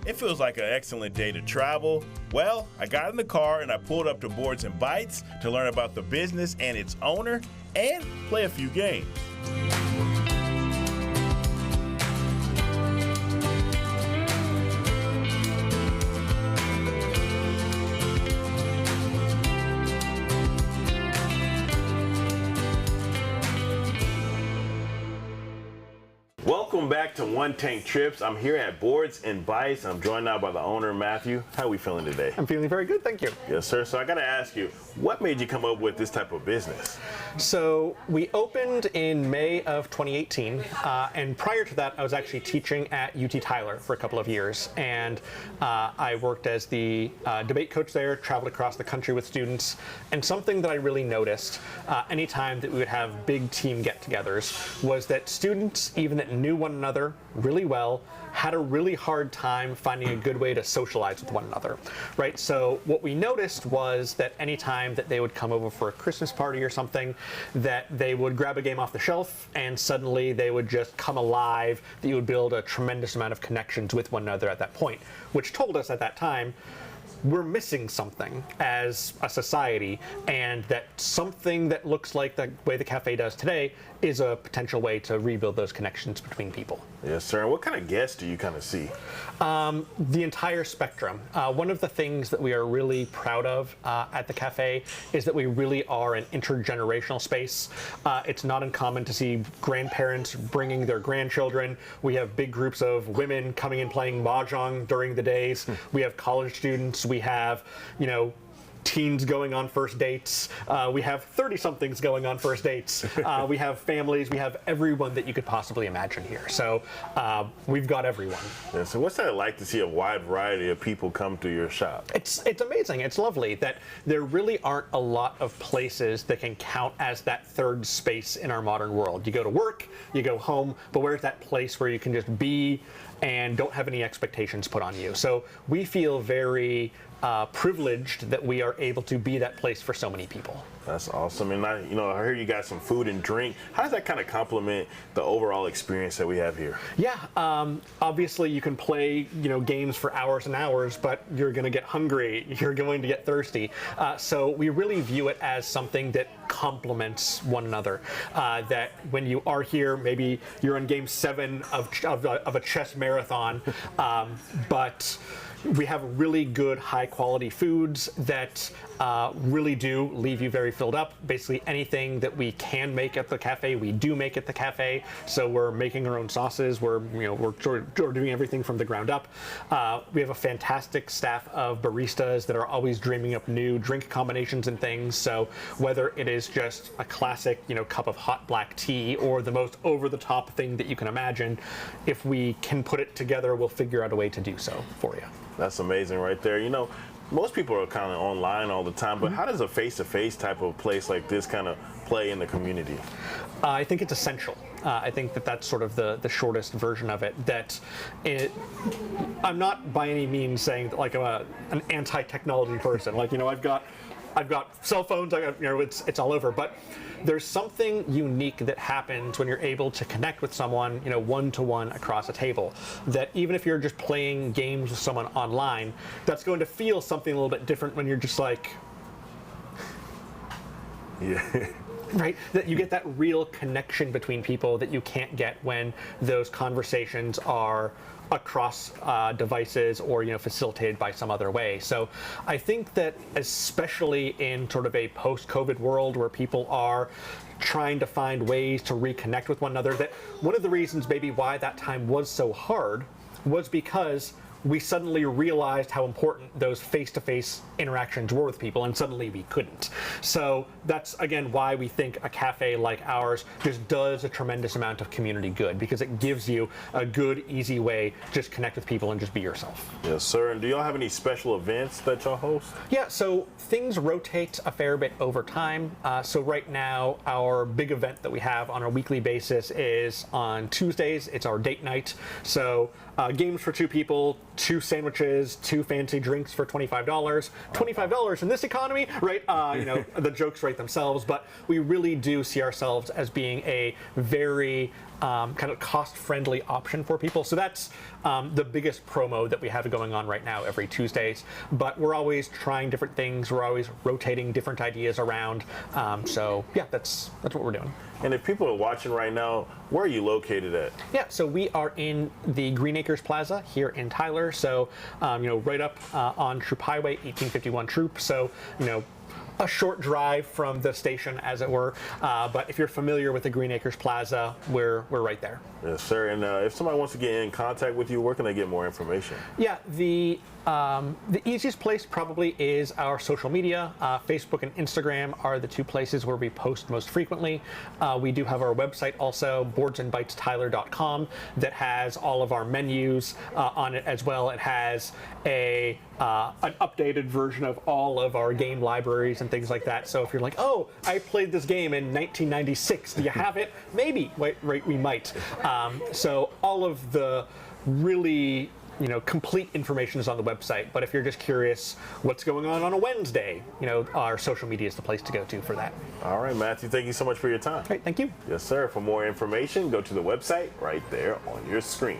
It feels like an excellent day to travel. Well, I got in the car and I pulled up to Boards and Bites to learn about the business and its owner and play a few games. Welcome back to One Tank Trips. I'm here at Boards and Bites. I'm joined now by the owner, Matthew. How are we feeling today? I'm feeling very good, thank you. Yes, sir. So I got to ask you, what made you come up with this type of business? So we opened in May of 2018, and prior to that, I was actually teaching at UT Tyler for a couple of years, and I worked as the debate coach there, traveled across the country with students, and something that I really noticed anytime that we would have big team get-togethers was that students, even that knew one another really well, had a really hard time finding a good way to socialize with one another, right? So what we noticed was that anytime that they would come over for a Christmas party or something, that they would grab a game off the shelf and suddenly they would just come alive, that you would build a tremendous amount of connections with one another at that point, which told us at that time, we're missing something as a society, and that something that looks like the way the cafe does today is a potential way to rebuild those connections between people. Yes, sir. And what kind of guests do you kind of see? The entire spectrum. One of the things that we are really proud of at the cafe is that we really are an intergenerational space. It's not uncommon to see grandparents bringing their grandchildren. We have big groups of women coming and playing mahjong during the days. We have college students. We have, teens going on first dates. We have 30-somethings going on first dates. We have families. We have everyone that you could possibly imagine here. So we've got everyone. Yeah, so what's that like to see a wide variety of people come to your shop? It's amazing. It's lovely that there really aren't a lot of places that can count as that third space in our modern world. You go to work, you go home, but where's that place where you can just be and don't have any expectations put on you? So we feel very privileged that we are able to be that place for so many people. That's awesome. And I heard you got some food and drink. How does that kind of complement the overall experience that we have here? Yeah, obviously you can play, games for hours and hours, but you're going to get hungry. You're going to get thirsty. So we really view it as something that complements one another. That when you are here, maybe you're on game 7 of a chess marathon, but we have really good, high-quality foods that really do leave you very filled up. Basically, anything that we can make at the cafe, we do make at the cafe. So we're making our own sauces. We're doing everything from the ground up. We have a fantastic staff of baristas that are always dreaming up new drink combinations and things. So whether it is just a classic, cup of hot black tea or the most over-the-top thing that you can imagine, if we can put it together, we'll figure out a way to do so for you. That's amazing right there. Most people are kind of online all the time, but how does a face-to-face type of place like this kind of play in the community? I think it's essential. I think that's sort of the shortest version of it. I'm not by any means saying that I'm an anti-technology person. I've got cell phones. It's all over. But there's something unique that happens when you're able to connect with someone, one-to-one across a table. That even if you're just playing games with someone online, that's going to feel something a little bit different when you're just yeah. Right? That you get that real connection between people that you can't get when those conversations are across devices or facilitated by some other way. So I think that especially in sort of a post-COVID world where people are trying to find ways to reconnect with one another, that one of the reasons maybe why that time was so hard was because we suddenly realized how important those face-to-face interactions were with people, and suddenly we couldn't. So that's, again, why we think a cafe like ours just does a tremendous amount of community good, because it gives you a good, easy way to just connect with people and just be yourself. Yes, sir. And do y'all have any special events that y'all host? Yeah, so things rotate a fair bit over time. So right now, our big event that we have on a weekly basis is on Tuesdays. It's our date night. So games for 2 people, 2 sandwiches, 2 fancy drinks for $25. $25 in this economy, right? The jokes write themselves, but we really do see ourselves as being a very kind of cost-friendly option for people. So that's the biggest promo that we have going on right now every Tuesdays. But we're always trying different things. We're always rotating different ideas around. So yeah, that's what we're doing. And if people are watching right now, where are you located at? Yeah, so we are in the Green Acres Plaza here in Tyler. So right up on Troop Highway, 1851 Troop. So a short drive from the station, as it were. But if you're familiar with the Green Acres Plaza, we're right there. Yes, sir. And if somebody wants to get in contact with you, where can they get more information? Yeah, the easiest place probably is our social media. Facebook and Instagram are the two places where we post most frequently. We do have our website also, boardsandbytestyler.com, that has all of our menus on it as well. It has an updated version of all of our game libraries and things like that. So if you're like, oh, I played this game in 1996, do you have it? Maybe, right, we might. So all of the really complete information is on the website. But if you're just curious what's going on a Wednesday, our social media is the place to go to for that. All right, Matthew, thank you so much for your time. Great, thank you. Yes, sir. For more information, go to the website right there on your screen.